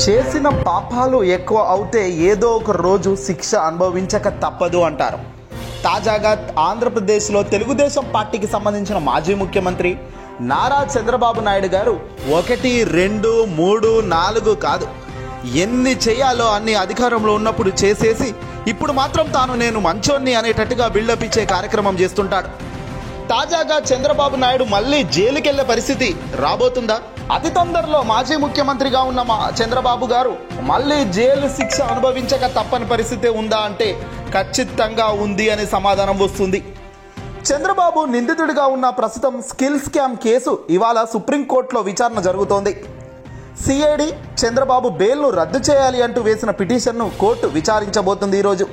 చేసిన పాపాలు ఎక్కువ అవుతే ఏదో ఒక రోజు శిక్ష అనుభవించక తప్పదు అంటారు. తాజాగా ఆంధ్రప్రదేశ్లో తెలుగుదేశం పార్టీకి సంబంధించిన మాజీ ముఖ్యమంత్రి నారా చంద్రబాబు నాయుడు గారు 1, 2, 3, 4 కాదు, ఎన్ని చేయాలో అన్ని అధికారంలో ఉన్నప్పుడు చేసేసి ఇప్పుడు మాత్రం నేను మంచోన్ని అనేటట్టుగా బిల్డప్ ఇచ్చే కార్యక్రమం చేస్తుంటాడు. తాజాగా చంద్రబాబు నాయుడు మళ్ళీ జైలుకెళ్లే పరిస్థితి రాబోతుందా? అతి తొందరలో మాజీ ముఖ్యమంత్రిగా ఉన్న చంద్రబాబు గారు మళ్ళీ జైలు శిక్ష అనుభవించక తప్పని పరిస్థితి ఉందా అంటే ఖచ్చితంగా ఉంది అనే సమాధానం వస్తుంది. చంద్రబాబు నిందితుడిగా ఉన్న ప్రస్తుతం స్కిల్ స్కామ్ కేసు ఇవాళ సుప్రీంకోర్టులో విచారణ జరుగుతోంది. సిఐడి చంద్రబాబు బెయిల్ను రద్దు చేయాలి అంటూ వేసిన పిటిషన్ను కోర్టు విచారించబోతుంది ఈరోజు.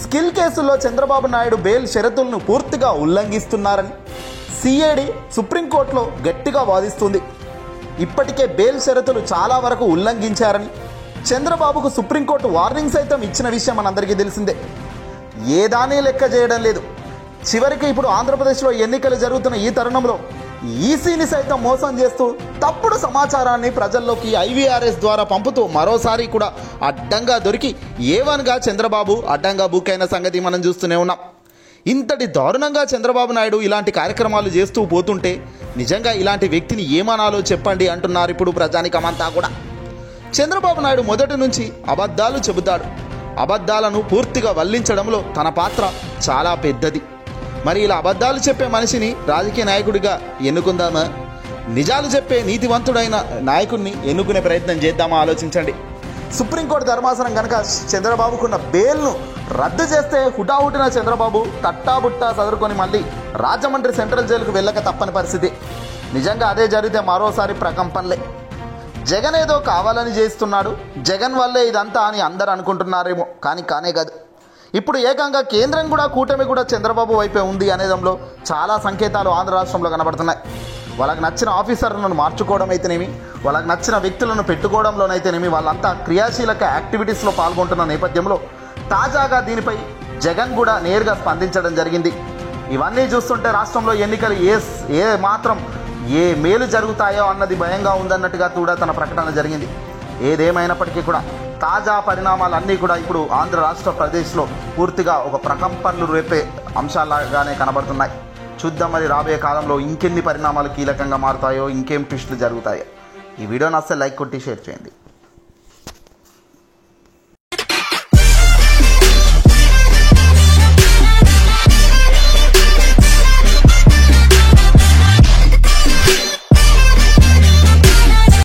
స్కిల్ కేసులో చంద్రబాబు నాయుడు బెయిల్ షరతులను పూర్తిగా ఉల్లంఘిస్తున్నారని సిఐడి సుప్రీంకోర్టులో గట్టిగా వాదిస్తుంది. ఇప్పటికే బెయిల్ షరతులు చాలా వరకు ఉల్లంఘించారని చంద్రబాబుకు సుప్రీంకోర్టు వార్నింగ్ సైతం ఇచ్చిన విషయం మనందరికీ తెలిసిందే. ఏదానీ లెక్క చేయడం లేదు. చివరికి ఇప్పుడు ఆంధ్రప్రదేశ్లో ఎన్నికలు జరుగుతున్న ఈ తరుణంలో ఈసీని సైతం మోసం చేస్తూ తప్పుడు సమాచారాన్ని ప్రజల్లోకి ఐవీఆర్ఎస్ ద్వారా పంపుతూ మరోసారి కూడా అడ్డంగా దొరికి ఏవన్గా చంద్రబాబు అడ్డంగా బుక్ అయిన సంగతి మనం చూస్తూనే ఉన్నాం. ఇంతటి దారుణంగా చంద్రబాబు నాయుడు ఇలాంటి కార్యక్రమాలు చేస్తూ పోతుంటే నిజంగా ఇలాంటి వ్యక్తిని ఏమనాలో చెప్పండి అంటున్నారు ఇప్పుడు ప్రజానికమంతా కూడా. చంద్రబాబు నాయుడు మొదటి నుంచి అబద్ధాలు చెబుతాడు. అబద్ధాలను పూర్తిగా వల్లించడంలో తన పాత్ర చాలా పెద్దది. మరి ఇలా అబద్ధాలు చెప్పే మనిషిని రాజకీయ నాయకుడిగా ఎన్నుకుందామా? నిజాలు చెప్పే నీతివంతుడైన నాయకుడిని ఎన్నుకునే ప్రయత్నం చేద్దామా? ఆలోచించండి. సుప్రీంకోర్టు ధర్మాసనం కనుక చంద్రబాబుకున్న బెయిల్ను రద్దు చేస్తే హుటాహుటిన చంద్రబాబు తట్టాబుట్టా చదువుకొని మళ్ళీ రాజమండ్రి సెంట్రల్ జైలుకు వెళ్ళక తప్పని పరిస్థితి. నిజంగా అదే జరిగితే మరోసారి ప్రకంపనలే. జగన్ ఏదో కావాలని చేస్తున్నాడు, జగన్ వల్లే ఇదంతా అని అందరూ అనుకుంటున్నారేమో, కానీ కానే కాదు. ఇప్పుడు ఏకంగా కేంద్రం కూడా కూటమి కూడా చంద్రబాబు వైపే ఉంది అనేదంలో చాలా సంకేతాలు ఆంధ్ర రాష్ట్రంలో కనబడుతున్నాయి. వాళ్ళకి నచ్చిన ఆఫీసర్లను మార్చుకోవడం అయితేనేమి, వాళ్ళకి నచ్చిన వ్యక్తులను పెట్టుకోవడంలోనైతేనేమి వాళ్ళంతా క్రియాశీలక యాక్టివిటీస్లో పాల్గొంటున్న నేపథ్యంలో తాజాగా దీనిపై జగన్ కూడా నేరుగా స్పందించడం జరిగింది. ఇవన్నీ చూస్తుంటే రాష్ట్రంలో ఎన్నికలు ఏ మేలు జరుగుతాయో అన్నది భయంగా ఉందన్నట్టుగా కూడా తన ప్రకటన జరిగింది. ఏదేమైనప్పటికీ కూడా తాజా పరిణామాలన్నీ కూడా ఇప్పుడు ఆంధ్ర రాష్ట్ర ప్రదేశ్లో పూర్తిగా ఒక ప్రకంపనలు రేపే అంశాలుగానే కనబడుతున్నాయి. చూద్దాం మరి రాబోయే కాలంలో ఇంకెన్ని పరిణామాలు కీలకంగా మారుతాయో, ఇంకేం ట్విస్టులు జరుగుతాయో. ఈ వీడియో నచ్చితే లైక్ కొట్టి షేర్ చేయండి.